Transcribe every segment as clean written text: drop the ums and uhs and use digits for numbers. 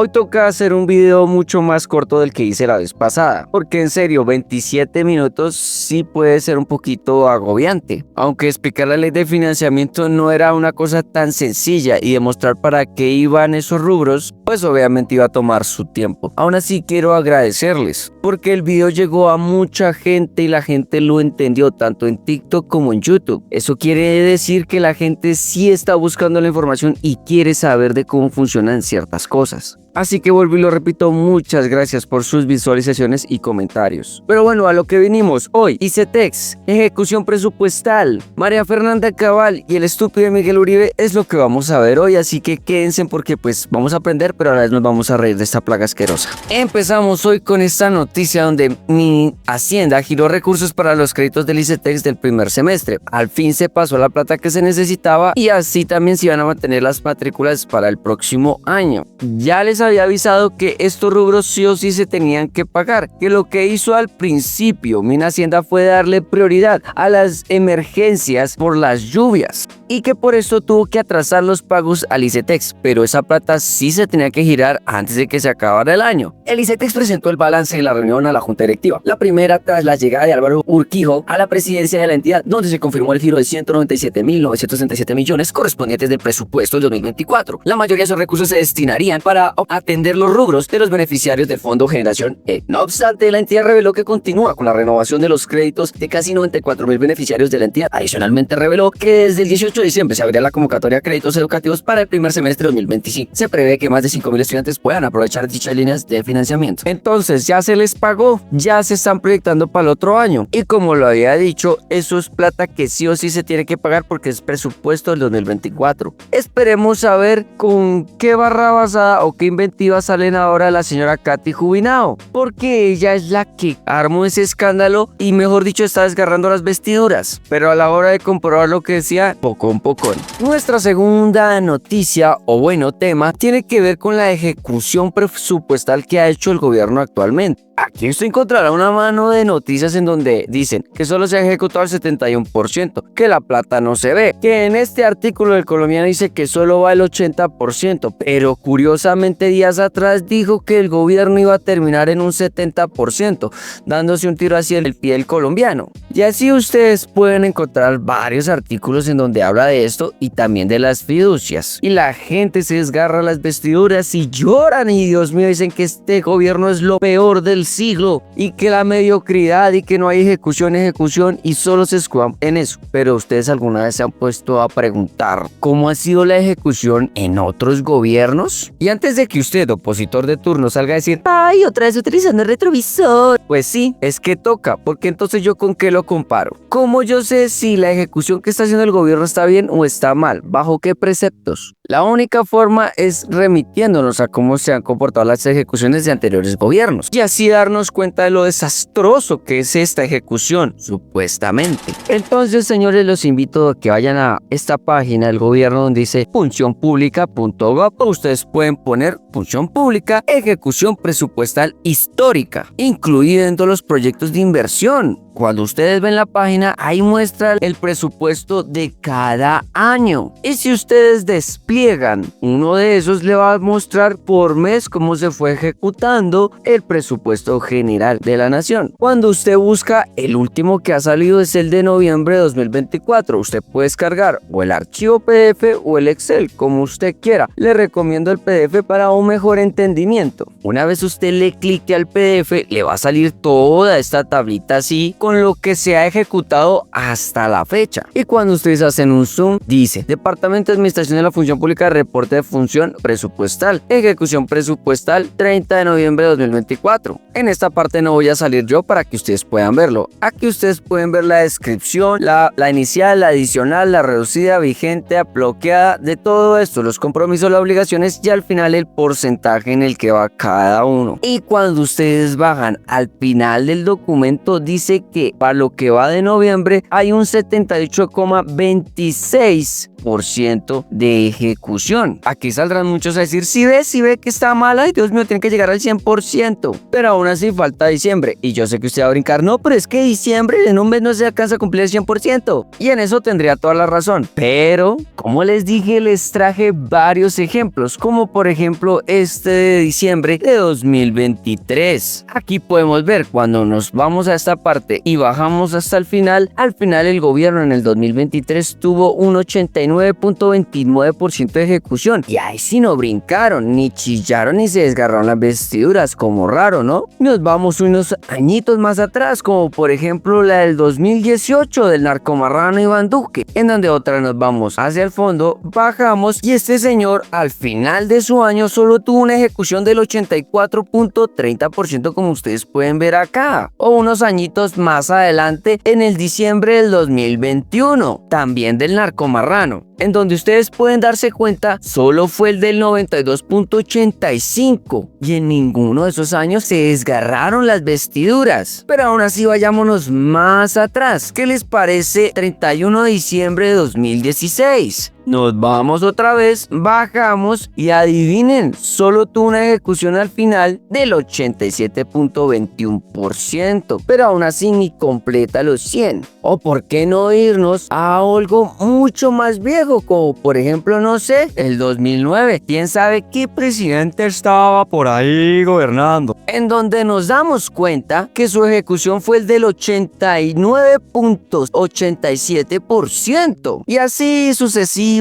Hoy toca hacer un video mucho más corto del que hice la vez pasada, porque en serio 27 minutos sí puede ser un poquito agobiante, aunque explicar la ley de financiamiento no era una cosa tan sencilla y demostrar para qué iban esos rubros, pues obviamente iba a tomar su tiempo. Aún así quiero agradecerles, porque el video llegó a mucha gente y la gente lo entendió tanto en TikTok como en YouTube. Eso quiere decir que la gente sí está buscando la información y quiere saber de cómo funcionan ciertas cosas. Así que vuelvo y lo repito, muchas gracias por sus visualizaciones y comentarios. Pero bueno, a lo que vinimos hoy: ICETEX, ejecución presupuestal, María Fernanda Cabal y el estúpido de Miguel Uribe es lo que vamos a ver hoy, así que quédense porque pues vamos a aprender, pero a la vez nos vamos a reír de esta plaga asquerosa. Empezamos hoy con esta noticia donde mi Hacienda giró recursos para los créditos del ICETEX del primer semestre. Al fin se pasó la plata que se necesitaba y así también se iban a mantener las matrículas para el próximo año. Ya les había avisado que estos rubros sí o sí se tenían que pagar, que lo que hizo al principio Hacienda fue darle prioridad a las emergencias por las lluvias y que por eso tuvo que atrasar los pagos al ICETEX, pero esa plata sí se tenía que girar antes de que se acabara el año. El ICETEX presentó el balance de la reunión a la Junta Directiva, la primera tras la llegada de Álvaro Urquijo a la presidencia de la entidad, donde se confirmó el giro de 197.967 millones correspondientes del presupuesto del 2024. La mayoría de esos recursos se destinarían para atender los rubros de los beneficiarios del Fondo Generación E. No obstante, la entidad reveló que continúa con la renovación de los créditos de casi 94.000 beneficiarios de la entidad. Adicionalmente reveló que desde el 18 de diciembre se abrirá la convocatoria a créditos educativos para el primer semestre de 2025. Se prevé que más de 5.000 estudiantes puedan aprovechar dichas líneas de financiamiento. Entonces ya se les pagó, ya se están proyectando para el otro año. Y como lo había dicho, eso es plata que sí o sí se tiene que pagar porque es presupuesto del 2024. Esperemos a ver con qué barra basada o qué inventiva salen ahora la señora Katy Jubinao, porque ella es la que armó ese escándalo y mejor dicho está desgarrando las vestiduras, pero a la hora de comprobar lo que decía, poco a poco. Nuestra segunda noticia o bueno tema tiene que ver con la ejecución presupuestal que ha hecho el gobierno actualmente. Aquí usted encontrará una mano de noticias en donde dicen que solo se ha ejecutado el 71%, que la plata no se ve, que en este artículo del Colombiano dice que solo va el 80%, pero curiosamente días atrás dijo que el gobierno iba a terminar en un 70%, dándose un tiro hacia el pie del Colombiano. Y así ustedes pueden encontrar varios artículos en donde habla de esto y también de las fiducias. Y la gente se desgarra las vestiduras y lloran y Dios mío, dicen que este gobierno es lo peor del siglo y que la mediocridad y que no hay ejecución y solo se escudan en eso. Pero ustedes alguna vez se han puesto a preguntar cómo ha sido la ejecución en otros gobiernos. Y antes de que usted, opositor de turno, salga a decir ay, otra vez utilizando el retrovisor, pues sí, es que toca, porque entonces yo con qué lo comparo. ¿Cómo yo sé si la ejecución que está haciendo el gobierno está bien o está mal? ¿Bajo qué preceptos? La única forma es remitiéndonos a cómo se han comportado las ejecuciones de anteriores gobiernos y así darnos cuenta de lo desastroso que es esta ejecución, supuestamente. Entonces, señores, los invito a que vayan a esta página del gobierno donde dice funcionpublica.gov. Ustedes pueden poner función pública, ejecución presupuestal histórica, incluyendo los proyectos de inversión. Cuando ustedes ven la página, ahí muestra el presupuesto de cada año. Y si ustedes despliegan uno de esos, le va a mostrar por mes cómo se fue ejecutando el presupuesto general de la nación. Cuando usted busca, el último que ha salido es el de noviembre de 2024. Usted puede descargar o el archivo PDF o el Excel, como usted quiera. Le recomiendo el PDF para un mejor entendimiento. Una vez usted le clique al PDF, le va a salir toda esta tablita así, con lo que se ha ejecutado hasta la fecha. Y cuando ustedes hacen un zoom, dice Departamento de Administración de la Función Pública, reporte de función presupuestal, ejecución presupuestal 30 de noviembre de 2024. En esta parte no voy a salir yo para que ustedes puedan verlo. Aquí ustedes pueden ver la descripción, la inicial, la adicional, la reducida, vigente, bloqueada, de todo esto, los compromisos, las obligaciones y al final el porcentaje en el que va cada uno. Y cuando ustedes bajan al final del documento, dice que para lo que va de noviembre hay un 78,26% de ejecución. Aquí saldrán muchos a decir, si ve que está mala, y Dios mío, tiene que llegar al 100%. Pero aún así falta diciembre. Y yo sé que usted va a brincar, no, pero es que diciembre en un mes no se alcanza a cumplir el 100%. Y en eso tendría toda la razón. Pero, como les dije, les traje varios ejemplos, como por ejemplo este de diciembre de 2023. Aquí podemos ver cuando nos vamos a esta parte y bajamos hasta el final, al final el gobierno en el 2023 tuvo un 89.29% de ejecución. Y ahí sí no brincaron, ni chillaron, ni se desgarraron las vestiduras, como raro, ¿no? Nos vamos unos añitos más atrás, como por ejemplo la del 2018 del narcomarrano Iván Duque, en donde otra nos vamos hacia el fondo, bajamos y este señor al final de su año solo tuvo una ejecución del 84.30%, como ustedes pueden ver acá. O unos añitos más adelante, en el diciembre del 2021, también del narcomarrano, en donde ustedes pueden darse cuenta, solo fue el del 92.85 y en ninguno de esos años se desgarraron las vestiduras. Pero aún así vayámonos más atrás. ¿Qué les parece 31 de diciembre de 2016? Nos vamos otra vez, bajamos y adivinen, solo tuvo una ejecución al final del 87.21%, pero aún así ni completa los 100. O por qué no irnos a algo mucho más viejo, como por ejemplo, no sé, el 2009. ¿Quién sabe qué presidente estaba por ahí gobernando? En donde nos damos cuenta que su ejecución fue el del 89.87%. Y así sucesivamente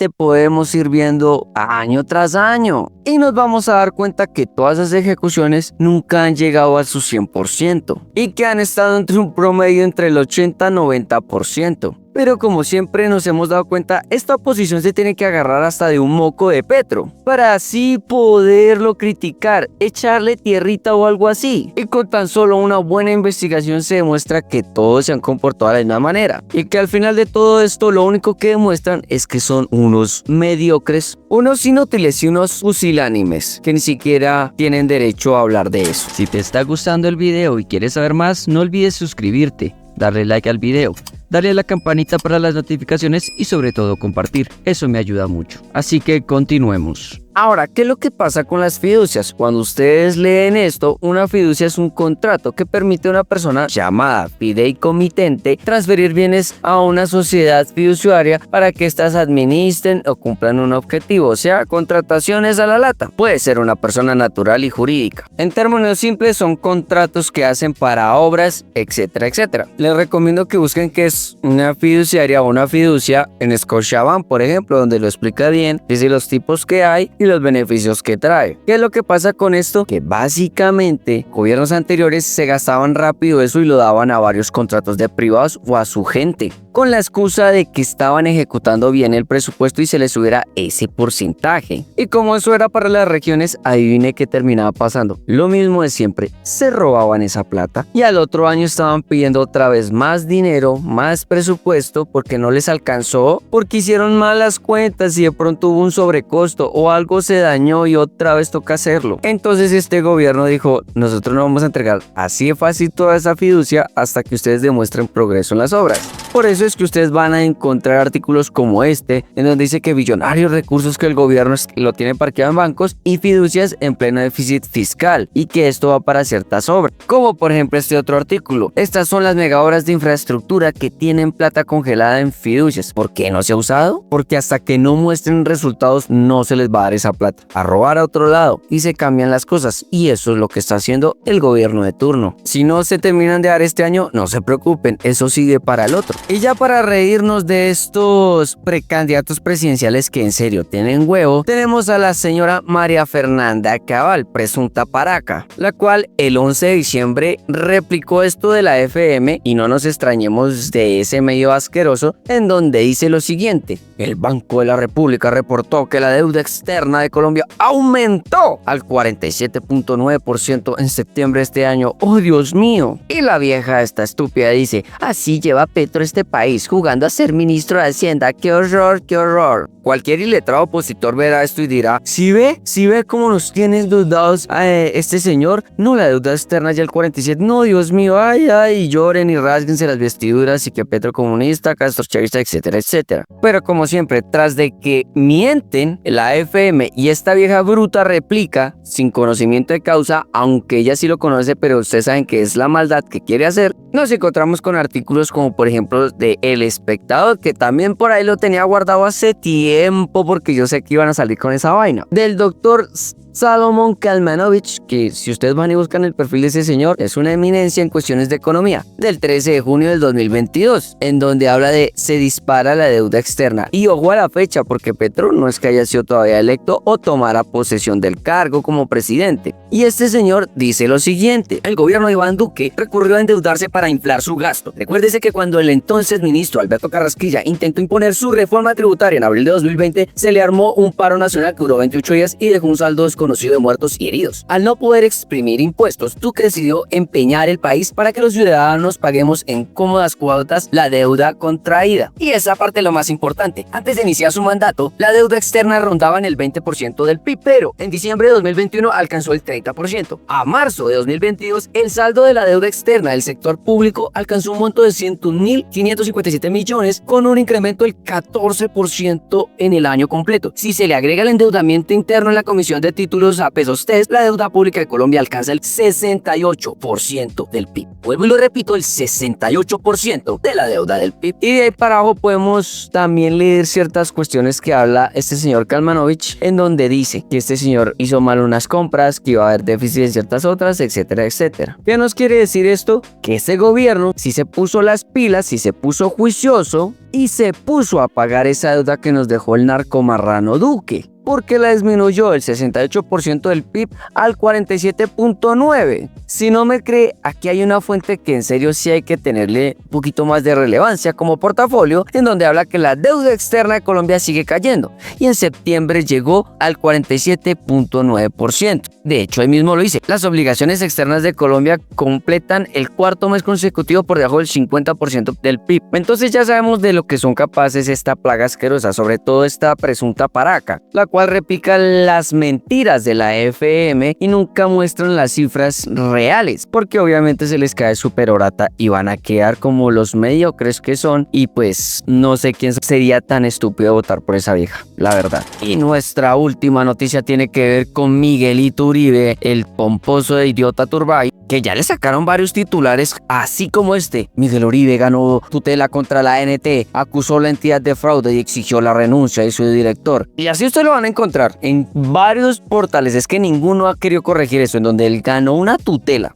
podemos ir viendo año tras año. Y nos vamos a dar cuenta que todas esas ejecuciones nunca han llegado a su 100% y que han estado entre un promedio entre el 80 y 90%. Pero como siempre nos hemos dado cuenta, esta oposición se tiene que agarrar hasta de un moco de Petro para así poderlo criticar, echarle tierrita o algo así. Y con tan solo una buena investigación se demuestra que todos se han comportado de la misma manera y que al final de todo esto lo único que demuestran es que son unos mediocres, unos inútiles y unos pusilánimes que ni siquiera tienen derecho a hablar de eso. Si te está gustando el video y quieres saber más, no olvides suscribirte, darle like al video, darle a la campanita para las notificaciones y sobre todo compartir, eso me ayuda mucho. Así que continuemos. Ahora, ¿qué es lo que pasa con las fiducias? Cuando ustedes leen esto, una fiducia es un contrato que permite a una persona llamada fideicomitente transferir bienes a una sociedad fiduciaria para que éstas administren o cumplan un objetivo, o sea, contrataciones a la lata. Puede ser una persona natural y jurídica. En términos simples, son contratos que hacen para obras, etcétera, etcétera. Les recomiendo que busquen qué es una fiduciaria o una fiducia en Scotiabank, por ejemplo, donde lo explica bien, dice los tipos que hay y los beneficios que trae. ¿Qué es lo que pasa con esto? Que básicamente gobiernos anteriores se gastaban rápido eso y lo daban a varios contratos de privados o a su gente, con la excusa de que estaban ejecutando bien el presupuesto y se les subiera ese porcentaje. Y como eso era para las regiones, adivine qué terminaba pasando. Lo mismo de siempre, se robaban esa plata y al otro año estaban pidiendo otra vez más dinero, más presupuesto porque no les alcanzó, porque hicieron malas cuentas y de pronto hubo un sobrecosto o algo se dañó y otra vez toca hacerlo. Entonces este gobierno dijo, nosotros no vamos a entregar así de fácil toda esa fiducia hasta que ustedes demuestren progreso en las obras. Por eso es que ustedes van a encontrar artículos como este, en donde dice que billonarios recursos que el gobierno lo tiene parqueado en bancos y fiducias en pleno déficit fiscal, y que esto va para ciertas obras. Como por ejemplo este otro artículo. Estas son las mega obras de infraestructura que tienen plata congelada en fiducias. ¿Por qué no se ha usado? Porque hasta que no muestren resultados no se les va a dar esa plata. A robar a otro lado y se cambian las cosas, y eso es lo que está haciendo el gobierno de turno. Si no se terminan de dar este año, no se preocupen, eso sigue para el otro. Y ya para reírnos de estos precandidatos presidenciales que en serio tienen huevo, tenemos a la señora María Fernanda Cabal, presunta paraca, la cual el 11 de diciembre replicó esto de la FM, y no nos extrañemos de ese medio asqueroso, en donde dice lo siguiente: el Banco de la República reportó que la deuda externa de Colombia aumentó al 47.9% en septiembre de este año. ¡Oh, Dios mío! Y la vieja esta estúpida dice, así lleva Petro este país, jugando a ser ministro de Hacienda. ¡Qué horror, qué horror! cualquier iletrado opositor verá esto y dirá, ¿sí ve cómo nos tiene endeudados este señor? No, la deuda externa ya el 47, no, Dios mío, ay, lloren y rásguense las vestiduras y que Petro comunista, Castro chavista, etcétera, etcétera. Pero como siempre, tras de que mienten, la AFM y esta vieja bruta replica sin conocimiento de causa, aunque ella sí lo conoce, pero ustedes saben que es la maldad que quiere hacer, nos encontramos con artículos como por ejemplo de El Espectador, que también por ahí lo tenía guardado hace tiempo porque yo sé que iban a salir con esa vaina, del doctor Salomón Kalmanovich, que si ustedes van y buscan el perfil de ese señor, es una eminencia en cuestiones de economía, del 13 de junio del 2022, en donde habla de se dispara la deuda externa. Y ojo a la fecha, porque Petro no es que haya sido todavía electo o tomara posesión del cargo como presidente. Y este señor dice lo siguiente: el gobierno de Iván Duque recurrió a endeudarse para inflar su gasto. Recuérdese que cuando el entonces ministro Alberto Carrasquilla intentó imponer su reforma tributaria en abril de 2020, se le armó un paro nacional que duró 28 días y dejó un saldo conocido de muertos y heridos. Al no poder exprimir impuestos, Duque decidió empeñar el país para que los ciudadanos paguemos en cómodas cuotas la deuda contraída. Y esa parte es lo más importante. Antes de iniciar su mandato, la deuda externa rondaba en el 20% del PIB, pero en diciembre de 2021 alcanzó el 30%. A marzo de 2022, el saldo de la deuda externa del sector público alcanzó un monto de 101.557 millones, con un incremento del 14% en el año completo. Si se le agrega el endeudamiento interno en la Comisión de Títulos a pesos test, la deuda pública de Colombia alcanza el 68% del PIB. Vuelvo y lo repito, el 68% de la deuda del PIB. Y de ahí para abajo podemos también leer ciertas cuestiones que habla este señor Kalmanovich, en donde dice que este señor hizo mal unas compras, que iba a haber déficit en ciertas otras, etcétera, etcétera. ¿Qué nos quiere decir esto? Que este gobierno sí se puso las pilas, sí se puso juicioso y se puso a pagar esa deuda que nos dejó el narcomarrano Duque, porque la disminuyó del 68% del PIB al 47.9%. Si no me cree, aquí hay una fuente que en serio sí hay que tenerle un poquito más de relevancia como portafolio, en donde habla que la deuda externa de Colombia sigue cayendo y en septiembre llegó al 47.9%. De hecho, ahí mismo lo dice, las obligaciones externas de Colombia completan el cuarto mes consecutivo por debajo del 50% del PIB. Entonces ya sabemos de lo que son capaces esta plaga asquerosa, sobre todo esta presunta paraca, la cual replica las mentiras de la FM y nunca muestran las cifras reales, porque obviamente se les cae súper orata y van a quedar como los mediocres que son, y pues no sé quién sería tan estúpido de votar por esa vieja, la verdad. Y nuestra última noticia tiene que ver con Miguelito Uribe, el pomposo de idiota Turbay, que ya le sacaron varios titulares, así como este: Miguel Uribe ganó tutela contra la ANT, acusó a la entidad de fraude y exigió la renuncia de su director. Y así ustedes lo van a encontrar en varios portales, es que ninguno ha querido corregir eso, en donde él ganó una tutela,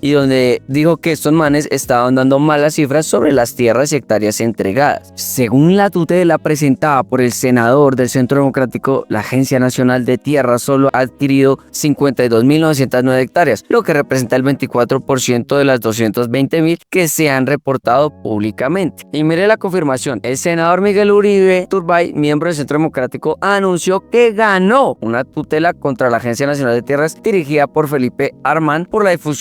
y donde dijo que estos manes estaban dando malas cifras sobre las tierras y hectáreas entregadas. Según la tutela presentada por el senador del Centro Democrático, la Agencia Nacional de Tierras solo ha adquirido 52.909 hectáreas, lo que representa el 24% de las 220.000 que se han reportado públicamente. Y mire la confirmación: el senador Miguel Uribe Turbay, miembro del Centro Democrático, anunció que ganó una tutela contra la Agencia Nacional de Tierras dirigida por Felipe Armán por la difusión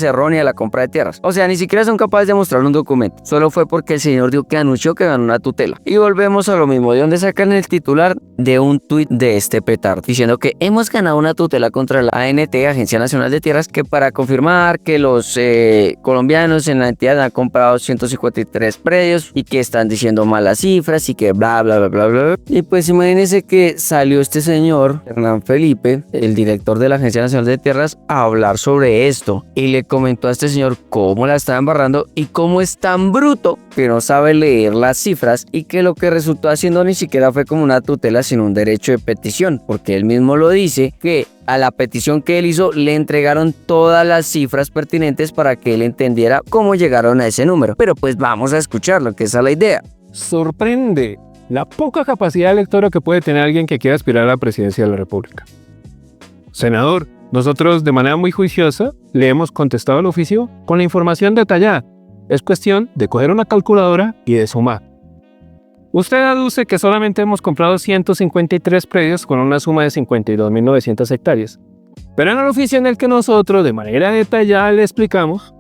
errónea de la compra de tierras. O sea, ni siquiera son capaces de mostrar un documento, solo fue porque el señor Duque anunció que ganó una tutela. Y volvemos a lo mismo, de donde sacan el titular de un tuit de este petardo diciendo que hemos ganado una tutela contra la ANT, Agencia Nacional de Tierras, que para confirmar que los colombianos en la entidad han comprado 153 predios y que están diciendo malas cifras y que bla bla bla bla bla. Y pues imagínense que salió este señor Hernán Felipe, el director de la Agencia Nacional de Tierras, a hablar sobre esto y le comentó a este señor cómo la estaba embarrando y cómo es tan bruto que no sabe leer las cifras, y que lo que resultó haciendo ni siquiera fue como una tutela sino un derecho de petición, porque él mismo lo dice, que a la petición que él hizo le entregaron todas las cifras pertinentes para que él entendiera cómo llegaron a ese número. Pero pues vamos a escucharlo, que esa es la idea. Sorprende la poca capacidad electoral que puede tener alguien que quiera aspirar a la presidencia de la República. Senador, nosotros de manera muy juiciosa le hemos contestado al oficio con la información detallada. Es cuestión de coger una calculadora y de sumar. Usted aduce que solamente hemos comprado 153 predios con una suma de 52.900 hectáreas. Pero en el oficio en el que nosotros de manera detallada le explicamos,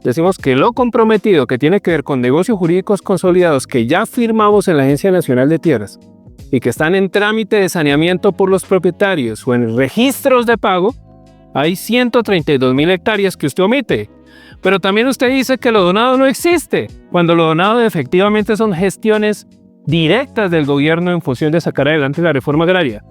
decimos que lo comprometido que tiene que ver con negocios jurídicos consolidados que ya firmamos en la Agencia Nacional de Tierras y que están en trámite de saneamiento por los propietarios o en registros de pago, hay 132.000 hectáreas que usted omite. Pero también usted dice que lo donado no existe, cuando lo donado efectivamente son gestiones directas del gobierno en función de sacar adelante la reforma agraria.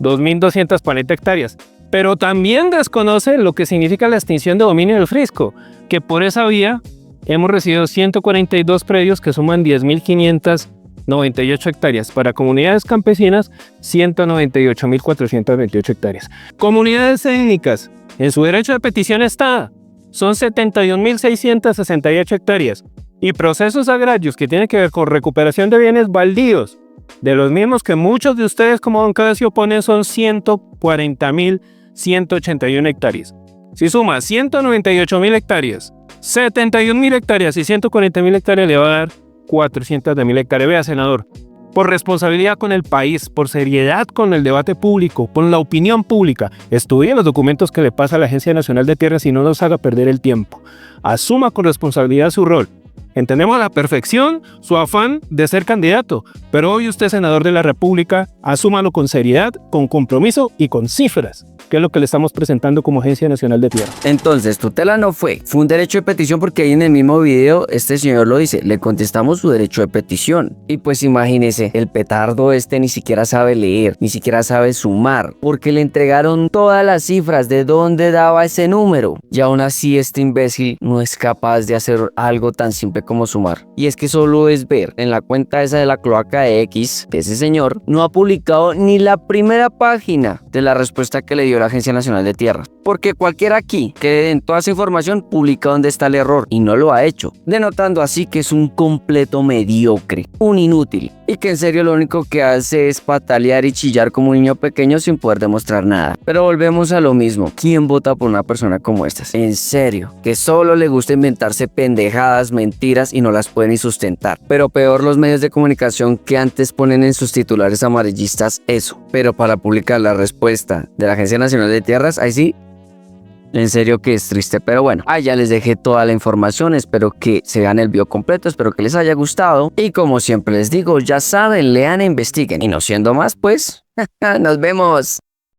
2.240 hectáreas. Pero también desconoce lo que significa la extinción de dominio del Frisco, que por esa vía hemos recibido 142 predios que suman 10.598 hectáreas. Para comunidades campesinas, 198.428 hectáreas. Comunidades étnicas, en su derecho de petición está, son 71.668 hectáreas. Y procesos agrarios que tienen que ver con recuperación de bienes baldíos, de los mismos que muchos de ustedes como don Casio oponen, son 140.181 hectáreas. Si suma 198.000 hectáreas, 71.000 hectáreas y 140.000 hectáreas, le va a dar 400.000 hectáreas. Vea, senador, por responsabilidad con el país, por seriedad con el debate público, con la opinión pública, estudie los documentos que le pasa a la Agencia Nacional de Tierras y no nos haga perder el tiempo. Asuma con responsabilidad su rol. Entendemos a la perfección su afán de ser candidato, pero hoy usted, senador de la República, asúmalo con seriedad, con compromiso y con cifras, que es lo que le estamos presentando como Agencia Nacional de Tierra. Entonces, tutela no fue un derecho de petición, porque ahí en el mismo video este señor lo dice, le contestamos su derecho de petición. Y pues imagínese, el petardo ni siquiera sabe leer, ni siquiera sabe sumar, porque le entregaron todas las cifras de dónde daba ese número. Y aún así este imbécil no es capaz de hacer algo tan simple como sumar. Y es que solo es ver en la cuenta esa de la cloaca de X, de ese señor, no ha publicado ni la primera página de la respuesta que le dio la Agencia Nacional de Tierras. Porque cualquiera aquí que en toda esa información publica dónde está el error, y no lo ha hecho, denotando así que es un completo mediocre, un inútil, y que en serio lo único que hace es patalear y chillar como un niño pequeño sin poder demostrar nada. Pero volvemos a lo mismo, ¿quién vota por una persona como estas? En serio, que solo le gusta inventarse pendejadas, mentiras y no las pueden ni sustentar. Pero peor los medios de comunicación que antes ponen en sus titulares amarillistas eso, pero para publicar la respuesta de la Agencia Nacional de Tierras, ahí sí, en serio que es triste. Pero bueno, ahí ya les dejé toda la información, espero que se vean el video completo, espero que les haya gustado, y como siempre les digo, ya saben, lean e investiguen, y no siendo más, pues, nos vemos.